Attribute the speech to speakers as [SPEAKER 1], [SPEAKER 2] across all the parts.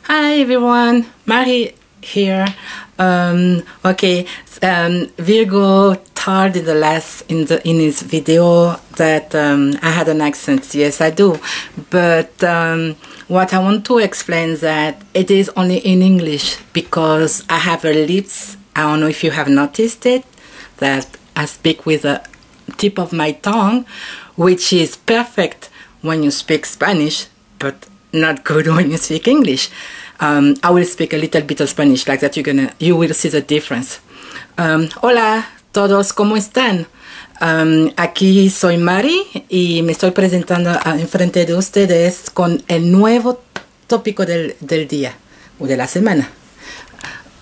[SPEAKER 1] Hi everyone, Marie here. Virgo told in his video that I had an accent. Yes, I do. But what I want to explain is that it is only in English because I have a lips. I don't know if you have noticed it, that I speak with the tip of my tongue, which is perfect when you speak Spanish, but not good when you speak English. I will speak a little bit of Spanish, like that you will see the difference. Hola todos, ¿cómo están? Aquí soy Mari y me estoy presentando enfrente de ustedes con el nuevo tópico del día o de la semana.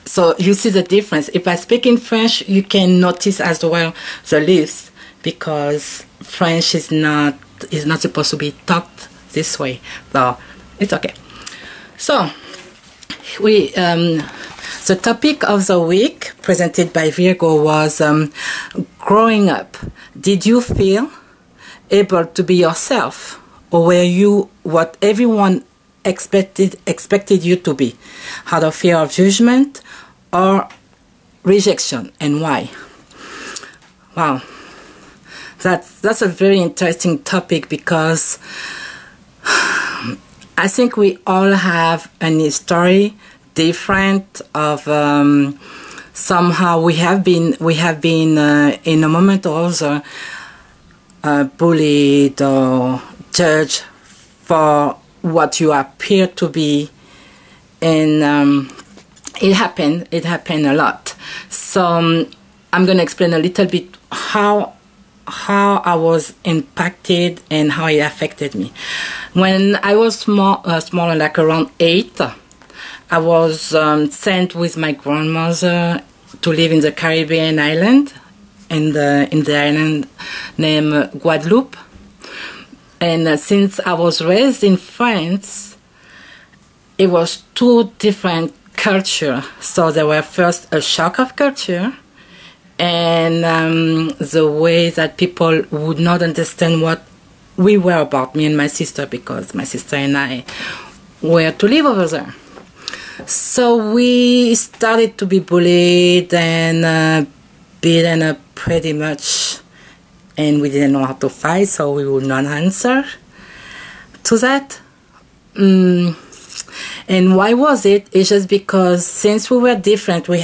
[SPEAKER 1] So you see the difference. If I speak in French, you can notice as well the lips, because French is not supposed to be talked this way. So it's okay. So the topic of the week presented by Virgo was growing up. Did you feel able to be yourself, or were you what everyone expected you to be? Out of fear of judgment or rejection, and why? Wow, that's a very interesting topic, because I think we all have a story different of somehow we have been in a moment or other bullied or judged for what you appear to be, and it happened a lot. So I'm gonna explain a little bit how I was impacted and how it affected me. When I was smaller, like around 8, I was sent with my grandmother to live in the Caribbean island, in the island named Guadeloupe. And since I was raised in France, it was two different cultures. So there were first a shock of culture, and the way that people would not understand what we were about, me and my sister, because my sister and I were to live over there. So we started to be bullied and beaten up pretty much, and we didn't know how to fight, so we would not answer to that. And why was it? It's just because since we were different, we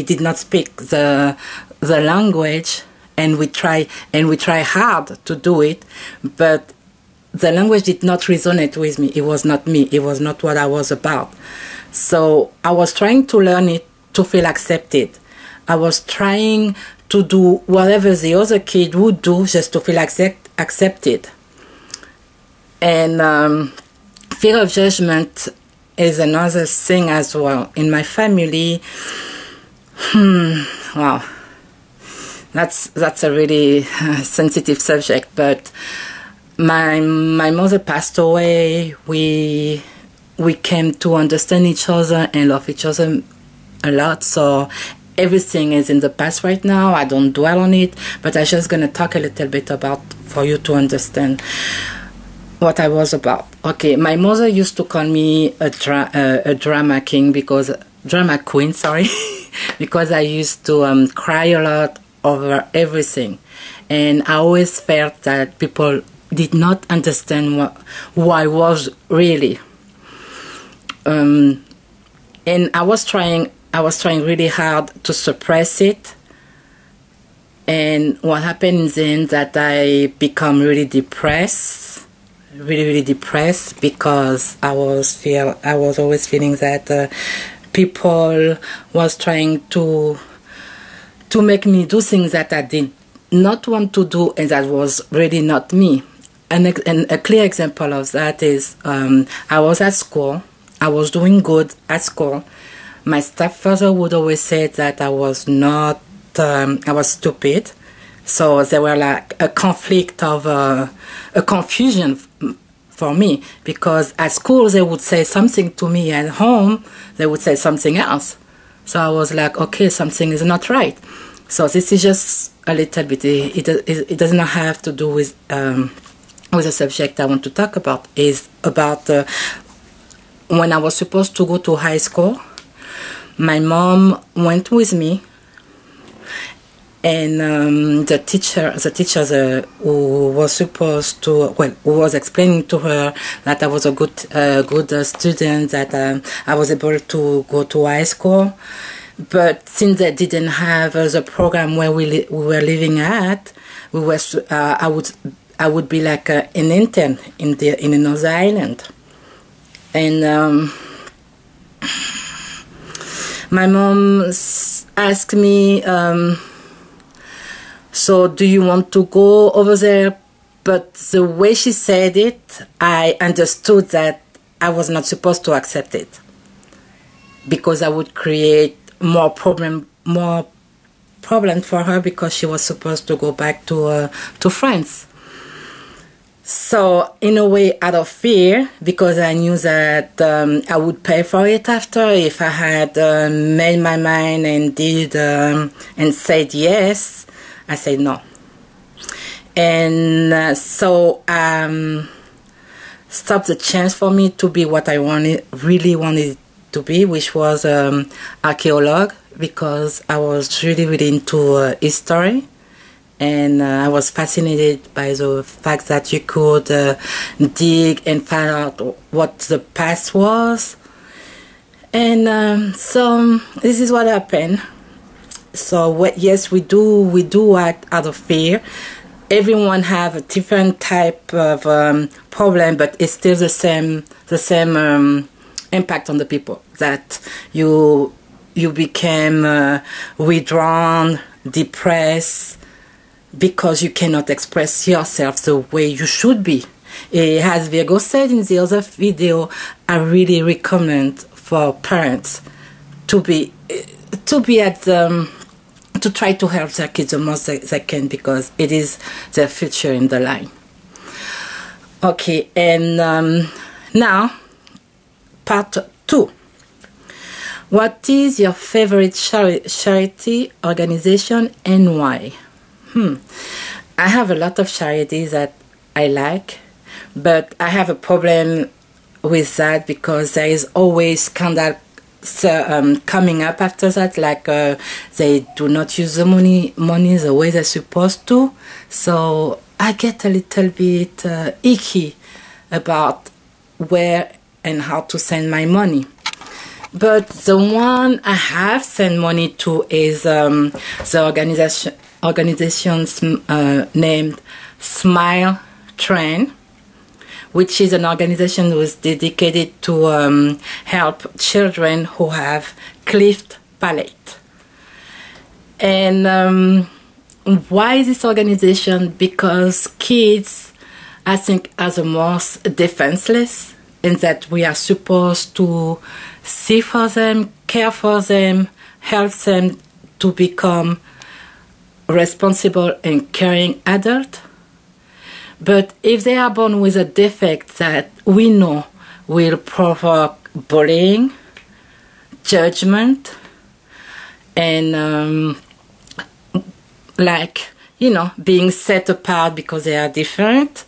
[SPEAKER 1] did not speak the language, and we try hard to do it, but the language did not resonate with me. It was not me. It was not what I was about. So I was trying to learn it to feel accepted. I was trying to do whatever the other kid would do just to feel accepted. And fear of judgment is another thing as well. In my family, wow, that's a really sensitive subject, but my mother passed away. We came to understand each other and love each other a lot, so everything is in the past right now. I don't dwell on it, but I'm just gonna talk a little bit about, for you to understand what I was about. Okay, my mother used to call me a drama queen, sorry, because I used to cry a lot over everything, and I always felt that people did not understand who I was really. And I was trying really hard to suppress it. And what happened then that I become really depressed, really depressed, because I was always feeling that people was trying to make me do things that I did not want to do, and that was really not me. And a clear example of that is I was at school. I was doing good at school. My stepfather would always say that I was stupid. So there were like a conflict of a confusion for me, because at school they would say something to me, at home they would say something else. So I was like, okay, something is not right. So this is just a little bit. It does not have to do with the subject I want to talk about. Is about when I was supposed to go to high school, my mom went with me, and the teacher who was supposed to, well, who was explaining to her that I was a good student, that I was able to go to high school. But since they didn't have the program where we were living at, I would be like an intern in another island, and my mom asked me, so do you want to go over there? But the way she said it, I understood that I was not supposed to accept it, because I would create more problem for her, because she was supposed to go back to France. So in a way, out of fear, because I knew that I would pay for it after, if I had made my mind and did and said yes, I said no. And so stopped the chance for me to be what I really wanted to be, which was archaeologist, because I was really into history. And I was fascinated by the fact that you could dig and find out what the past was. And so this is what happened. So yes, we do act out of fear. Everyone have a different type of problem, but it's still the same impact on the people, that you became withdrawn, depressed, because you cannot express yourself the way you should be. As Virgo said in the other video, I really recommend for parents to try to help their kids the most they can, because it is their future in the line. Okay, and now part 2. What is your favorite charity organization and why? I have a lot of charities that I like, but I have a problem with that, because there is always scandal coming up after that, like they do not use the money the way they're supposed to. So I get a little bit icky about where and how to send my money. But the one I have sent money to is the organization's named Smile Train, which is an organization who is dedicated to help children who have cleft palate. And why this organization? Because kids, I think, are the most defenseless, in that we are supposed to see for them, care for them, help them to become responsible and caring adult. But if they are born with a defect that we know will provoke bullying, judgment, and being set apart because they are different,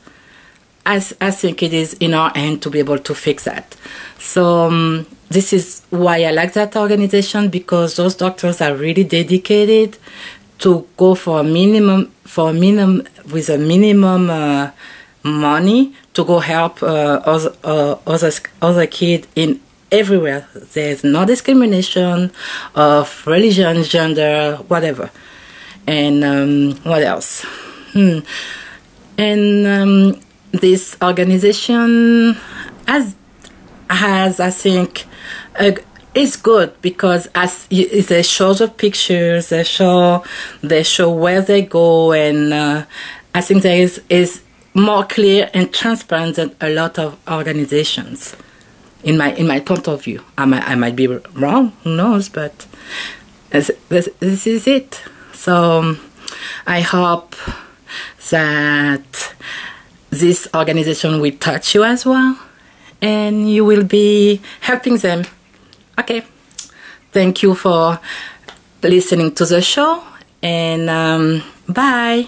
[SPEAKER 1] I think it is in our hand to be able to fix that. So this is why I like that organization, because those doctors are really dedicated to go for a minimum with a minimum money to go help other kids in everywhere. There's no discrimination of religion, gender, whatever. And what else? And this organization has I think it's good, because as they show the pictures, they show where they go, and I think there is more clear and transparent than a lot of organizations. In my point of view, I might be wrong. Who knows? But this is it. So I hope that this organization will touch you as well, and you will be helping them. Okay, thank you for listening to the show, and bye.